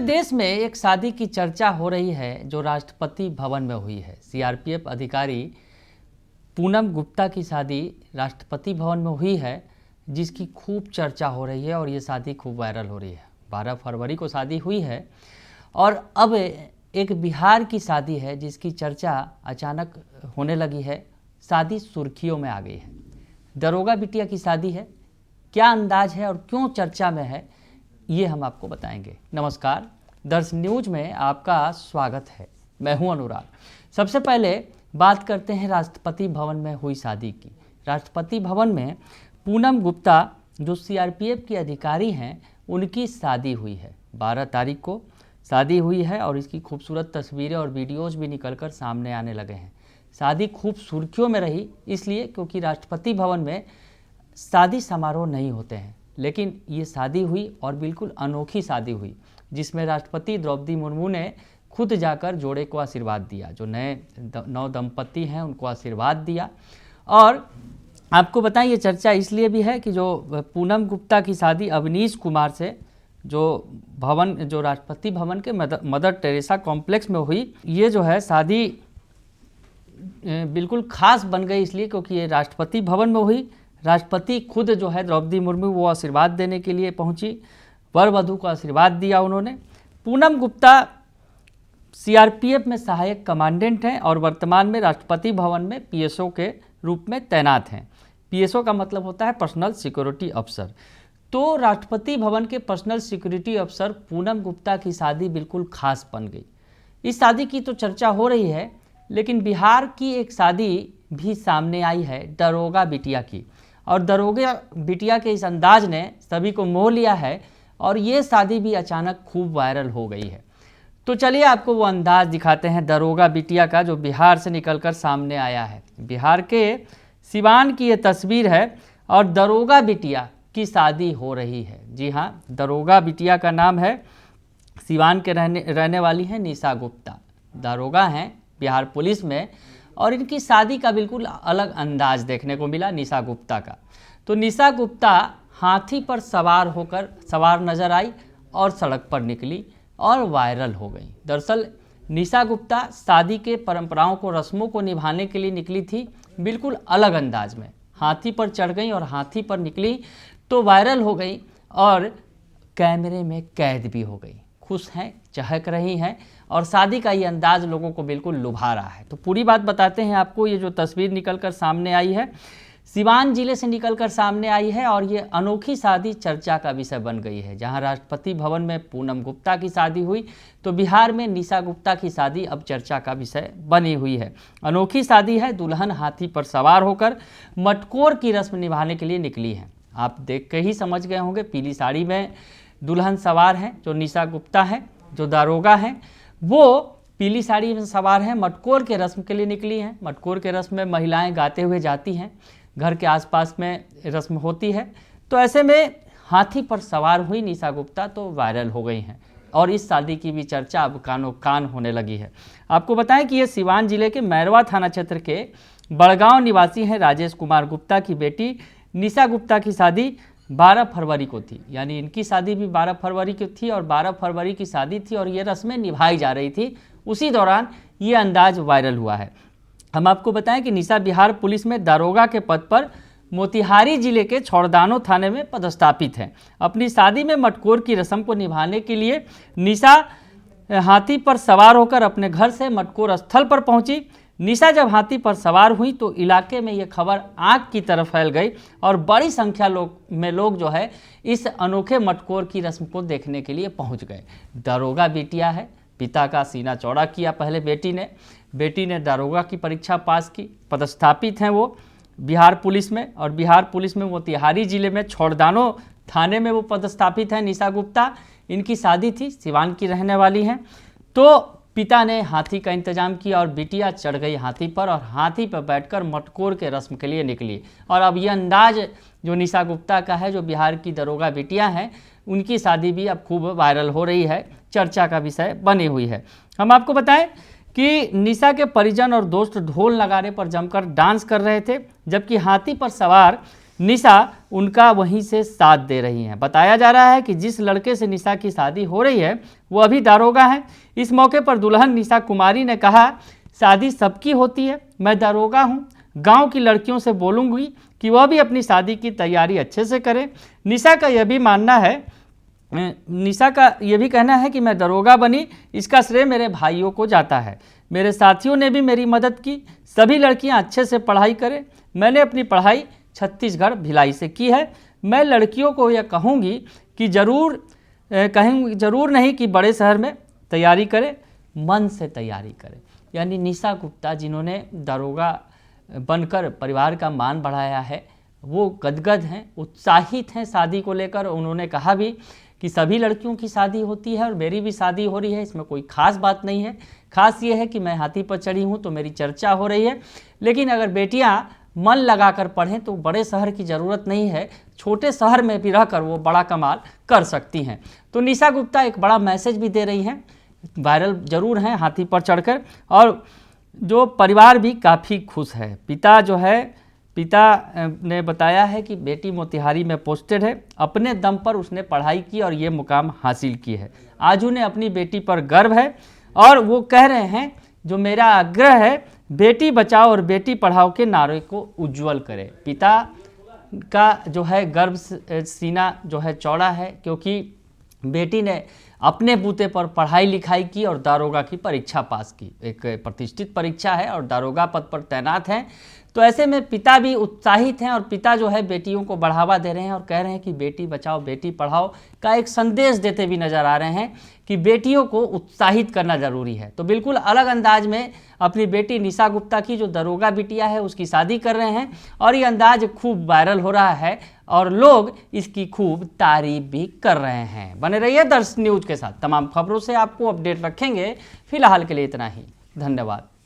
देश में एक शादी की चर्चा हो रही है जो राष्ट्रपति भवन में हुई है। सीआरपीएफ अधिकारी पूनम गुप्ता की शादी राष्ट्रपति भवन में हुई है, जिसकी खूब चर्चा हो रही है और ये शादी खूब वायरल हो रही है। 12 फरवरी को शादी हुई है और अब एक बिहार की शादी है जिसकी चर्चा अचानक होने लगी है। शादी सुर्खियों में आ गई है। दरोगा बिटिया की शादी है। क्या अंदाज है और क्यों चर्चा में है, ये हम आपको बताएंगे। नमस्कार, दर्श न्यूज में आपका स्वागत है। मैं हूं अनुराग। सबसे पहले बात करते हैं राष्ट्रपति भवन में हुई शादी की। राष्ट्रपति भवन में पूनम गुप्ता जो सीआरपीएफ की अधिकारी हैं, उनकी शादी हुई है। 12 तारीख को शादी हुई है और इसकी खूबसूरत तस्वीरें और वीडियोज भी निकलकर सामने आने लगे हैं। शादी खूब सुर्खियों में रही, इसलिए क्योंकि राष्ट्रपति भवन में शादी समारोह नहीं होते हैं, लेकिन ये शादी हुई और बिल्कुल अनोखी शादी हुई, जिसमें राष्ट्रपति द्रौपदी मुर्मू ने खुद जाकर जोड़े को आशीर्वाद दिया। जो नए नव दंपति हैं उनको आशीर्वाद दिया। और आपको बताएं, ये चर्चा इसलिए भी है कि जो पूनम गुप्ता की शादी अवनीश कुमार से जो राष्ट्रपति भवन के मदर टेरेसा कॉम्प्लेक्स में हुई, ये जो है शादी बिल्कुल खास बन गई इसलिए क्योंकि ये राष्ट्रपति भवन में हुई। राष्ट्रपति खुद जो है द्रौपदी मुर्मू वो आशीर्वाद देने के लिए पहुंची, वर वधू को आशीर्वाद दिया उन्होंने। पूनम गुप्ता सीआरपीएफ में सहायक कमांडेंट हैं और वर्तमान में राष्ट्रपति भवन में पीएसओ के रूप में तैनात हैं। पीएसओ का मतलब होता है पर्सनल सिक्योरिटी अफसर। तो राष्ट्रपति भवन के पर्सनल सिक्योरिटी अफसर पूनम गुप्ता की शादी बिल्कुल खास बन गई। इस शादी की तो चर्चा हो रही है, लेकिन बिहार की एक शादी भी सामने आई है, दरोगा बिटिया की। और दरोगा बिटिया के इस अंदाज ने सभी को मोह लिया है और ये शादी भी अचानक खूब वायरल हो गई है। तो चलिए आपको वो अंदाज दिखाते हैं दरोगा बिटिया का, जो बिहार से निकलकर सामने आया है। बिहार के सिवान की ये तस्वीर है और दरोगा बिटिया की शादी हो रही है। जी हाँ, दरोगा बिटिया का नाम है, सिवान के रहने वाली हैं निशा गुप्ता। दरोगा हैं बिहार पुलिस में और इनकी शादी का बिल्कुल अलग अंदाज देखने को मिला निशा गुप्ता का। तो निशा गुप्ता हाथी पर सवार नजर आई और सड़क पर निकली और वायरल हो गई। दरअसल निशा गुप्ता शादी के परंपराओं को, रस्मों को निभाने के लिए निकली थी, बिल्कुल अलग अंदाज में हाथी पर चढ़ गई और हाथी पर निकली तो वायरल हो गई और कैमरे में कैद भी हो गई। खुश हैं, चहक रही हैं और शादी का ये अंदाज लोगों को बिल्कुल लुभा रहा है। तो पूरी बात बताते हैं आपको। ये जो तस्वीर निकलकर सामने आई है, सिवान जिले से निकलकर सामने आई है और ये अनोखी शादी चर्चा का विषय बन गई है। जहां राष्ट्रपति भवन में पूनम गुप्ता की शादी हुई, तो बिहार में निशा गुप्ता की शादी अब चर्चा का विषय बनी हुई है। अनोखी शादी है। दुल्हन हाथी पर सवार होकर मटकोर की रस्म निभाने के लिए निकली है। आप देख के ही समझ गए होंगे, पीली साड़ी में दुल्हन सवार हैं जो निशा गुप्ता है। जो दारोगा हैं वो पीली साड़ी में सवार हैं, मटकोर के रस्म के लिए निकली हैं। मटकोर के रस्म में महिलाएं गाते हुए जाती हैं, घर के आसपास में रस्म होती है। तो ऐसे में हाथी पर सवार हुई निशा गुप्ता तो वायरल हो गई हैं और इस शादी की भी चर्चा अब कानों कान होने लगी है। आपको बताएं कि ये सिवान जिले के मैरवा थाना क्षेत्र के बड़गांव निवासी हैं राजेश कुमार गुप्ता की बेटी निशा गुप्ता की शादी 12 फरवरी को थी। यानी इनकी शादी भी 12 फरवरी की थी और 12 फरवरी की शादी थी और ये रस्में निभाई जा रही थी। उसी दौरान ये अंदाज वायरल हुआ है। हम आपको बताएं कि निशा बिहार पुलिस में दारोगा के पद पर मोतिहारी जिले के छौड़दानो थाने में पदस्थापित हैं। अपनी शादी में मटकोर की रस्म को निभाने के लिए निशा हाथी पर सवार होकर अपने घर से मटकोर स्थल पर पहुंची। निशा जब हाथी पर सवार हुई तो इलाके में ये खबर आग की तरह फैल गई और बड़ी संख्या में लोग जो है इस अनोखे मटकोर की रस्म को देखने के लिए पहुंच गए। दरोगा बिटिया है, पिता का सीना चौड़ा किया पहले बेटी ने दारोगा की परीक्षा पास की। पदस्थापित हैं वो बिहार पुलिस में और बिहार पुलिस में मोतिहारी जिले में छौड़दानो थाने में वो पदस्थापित हैं निशा गुप्ता। इनकी शादी थी, सिवान की रहने वाली हैं। तो पिता ने हाथी का इंतजाम किया और बिटिया चढ़ गई हाथी पर और हाथी पर बैठकर मटकोर के रस्म के लिए निकली। और अब ये अंदाज जो निशा गुप्ता का है, जो बिहार की दरोगा बिटिया हैं, उनकी शादी भी अब खूब वायरल हो रही है, चर्चा का विषय बनी हुई है। हम आपको बताएं कि निशा के परिजन और दोस्त ढोल नगाड़े पर जमकर डांस कर रहे थे, जबकि हाथी पर सवार निशा उनका वहीं से साथ दे रही हैं। बताया जा रहा है कि जिस लड़के से निशा की शादी हो रही है वो अभी दारोगा है। इस मौके पर दुल्हन निशा कुमारी ने कहा, शादी सबकी होती है, मैं दारोगा हूँ, गांव की लड़कियों से बोलूँगी कि वह भी अपनी शादी की तैयारी अच्छे से करें। निशा का यह भी कहना है कि मैं दरोगा बनी, इसका श्रेय मेरे भाइयों को जाता है। मेरे साथियों ने भी मेरी मदद की। सभी लड़कियां अच्छे से पढ़ाई करें। मैंने अपनी पढ़ाई छत्तीसगढ़ भिलाई से की है। मैं लड़कियों को यह कहूँगी कि जरूर नहीं कि बड़े शहर में तैयारी करें, मन से तैयारी करें। यानी निशा गुप्ता जिन्होंने दरोगा बनकर परिवार का मान बढ़ाया है, वो गदगद हैं, उत्साहित हैं शादी को लेकर। उन्होंने कहा भी कि सभी लड़कियों की शादी होती है और मेरी भी शादी हो रही है, इसमें कोई ख़ास बात नहीं है। खास ये है कि मैं हाथी पर चढ़ी हूँ तो मेरी चर्चा हो रही है। लेकिन अगर बेटियाँ मन लगाकर पढ़ें तो बड़े शहर की ज़रूरत नहीं है, छोटे शहर में भी रहकर वो बड़ा कमाल कर सकती हैं। तो निशा गुप्ता एक बड़ा मैसेज भी दे रही हैं, वायरल जरूर हैं हाथी पर चढ़कर, और जो परिवार भी काफ़ी खुश है। पिता ने बताया है कि बेटी मोतिहारी में पोस्टेड है, अपने दम पर उसने पढ़ाई की और ये मुकाम हासिल की है। आज उन्हें अपनी बेटी पर गर्व है और वो कह रहे हैं, जो मेरा आग्रह है, बेटी बचाओ और बेटी पढ़ाओ के नारे को उज्जवल करे। पिता का जो है गर्व सीना जो है चौड़ा है, क्योंकि बेटी ने अपने बूते पर पढ़ाई लिखाई की और दारोगा की परीक्षा पास की। एक प्रतिष्ठित परीक्षा है और दारोगा पद पर तैनात हैं। तो ऐसे में पिता भी उत्साहित हैं और पिता जो है बेटियों को बढ़ावा दे रहे हैं और कह रहे हैं कि बेटी बचाओ बेटी पढ़ाओ का एक संदेश देते भी नजर आ रहे हैं कि बेटियों को उत्साहित करना ज़रूरी है। तो बिल्कुल अलग अंदाज में अपनी बेटी निशा गुप्ता की जो दरोगा बिटिया है उसकी शादी कर रहे हैं और ये अंदाज खूब वायरल हो रहा है और लोग इसकी खूब तारीफ भी कर रहे हैं। बने रहिए दर्श न्यूज के साथ, तमाम खबरों से आपको अपडेट रखेंगे। फिलहाल के लिए इतना ही, धन्यवाद।